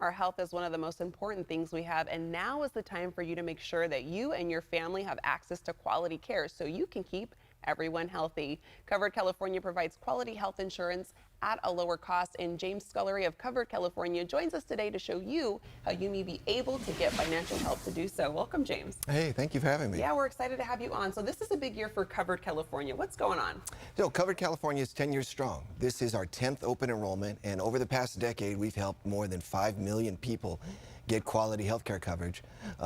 Our health is one of the most important things we have, and now is the time for you to make sure that you and your family have access to quality care so you can keep everyone healthy. Covered California provides quality health insurance at a lower cost, and James Scullery of Covered California joins us today to show you how you may be able to get financial help to do so. Welcome, James. Hey, thank you for having me. Yeah, we're excited to have you on. So this is a big year for Covered California. What's going on? Covered California is 10 years strong. This is our 10th open enrollment, and over the past decade, we've helped more than 5 million people get quality health care coverage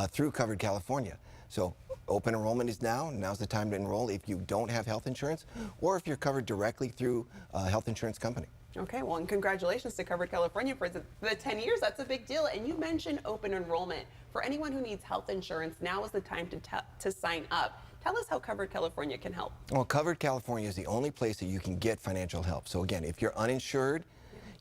through Covered California. So open enrollment is now. Now's the time to enroll if you don't have health insurance or if you're covered directly through a health insurance company. Okay, well, and congratulations to Covered California for the 10 years. That's a big deal. And you mentioned open enrollment. For anyone who needs health insurance, now is the time to sign up. Tell us how Covered California can help. Well, Covered California is the only place that you can get financial help. So again, if you're uninsured,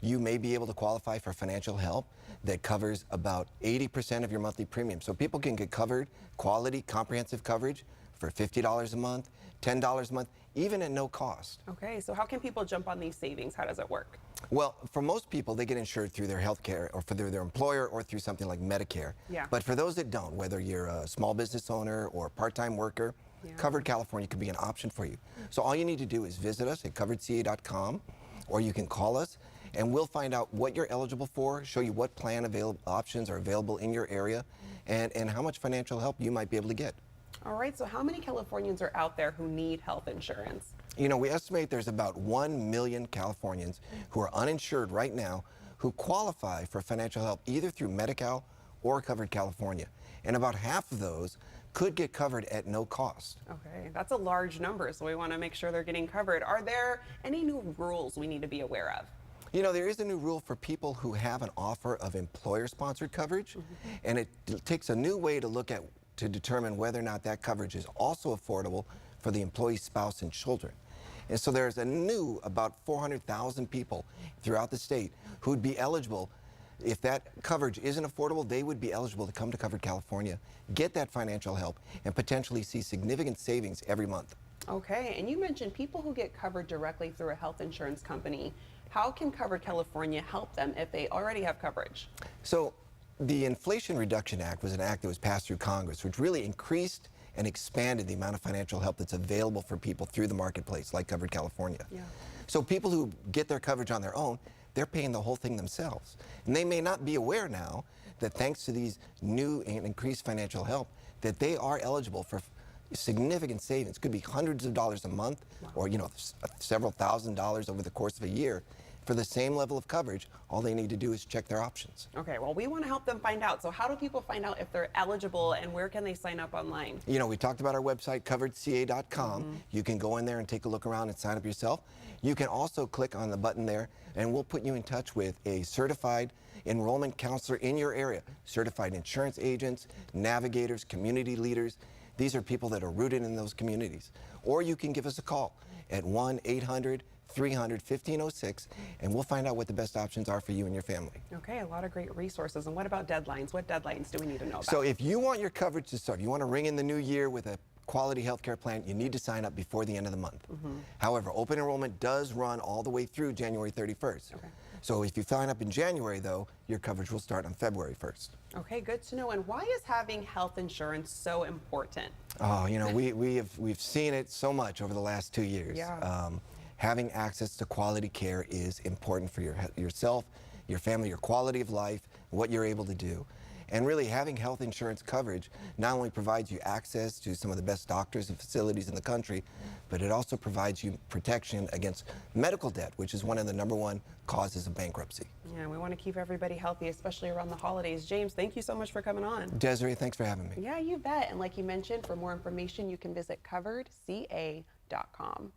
you may be able to qualify for financial help that covers about 80% of your monthly premium. So people can get covered, quality, comprehensive coverage for $50 a month, $10 a month, even at no cost. Okay, so how can people jump on these savings? How does it work? Well, for most people, they get insured through their health care or for their employer or through something like Medicare. Yeah. But for those that don't, whether you're a small business owner or a part-time worker, Covered California could be an option for you. So all you need to do is visit us at coveredca.com, or you can call us and we'll find out what you're eligible for, show you what plan options are available in your area, and how much financial help you might be able to get. All right, so how many Californians are out there who need health insurance? You know, we estimate there's about 1 million Californians who are uninsured right now who qualify for financial help either through Medi-Cal or Covered California. And about half of those could get covered at no cost. Okay, that's a large number, so we want to make sure they're getting covered. Are there any new rules we need to be aware of? You know, there is a new rule for people who have an offer of employer-sponsored coverage, and it takes a new way to look at to determine whether or not that coverage is also affordable for the employee's spouse and children. And so there's a new about 400,000 people throughout the state who'd be eligible. If that coverage isn't affordable, they would be eligible to come to Covered California, get that financial help, and potentially see significant savings every month. Okay, and you mentioned people who get covered directly through a health insurance company. How can Covered California help them if they already have coverage? So the Inflation Reduction Act was an act that was passed through Congress, which really increased and expanded the amount of financial help that's available for people through the marketplace, like Covered California. Yeah. So people who get their coverage on their own, they're paying the whole thing themselves. And they may not be aware now that thanks to these new and increased financial help, that they are eligible for significant savings. Could be hundreds of dollars a month, or several $1,000s over the course of a year. For the same level of coverage, all they need to do is check their options. Okay, well, we want to help them find out. So how do people find out if they're eligible, and where can they sign up online? You know, we talked about our website, coveredca.com. You can go in there and take a look around and sign up yourself. You can also click on the button there, and we'll put you in touch with a certified enrollment counselor in your area, certified insurance agents, navigators, community leaders. These are people that are rooted in those communities. Or you can give us a call at 1-800-300-1506, and we'll find out what the best options are for you and your family. Okay, a lot of great resources. And what about deadlines? What deadlines do we need to know about? So if you want your coverage to start, you want to ring in the new year with a quality health care plan, you need to sign up before the end of the month. However, open enrollment does run all the way through January 31st. Okay. So if you sign up in January, though, your coverage will start on February 1st. Okay, good to know. And why is having health insurance so important? Oh, you know, we've seen it so much over the last 2 years. Yeah. Having access to quality care is important for yourself, your family, your quality of life, what you're able to do. And really, having health insurance coverage not only provides you access to some of the best doctors and facilities in the country, but it also provides you protection against medical debt, which is one of the #1 causes of bankruptcy. Yeah, we want to keep everybody healthy, especially around the holidays. James, thank you so much for coming on. Desiree, thanks for having me. Yeah, you bet. And like you mentioned, for more information, you can visit coveredca.com.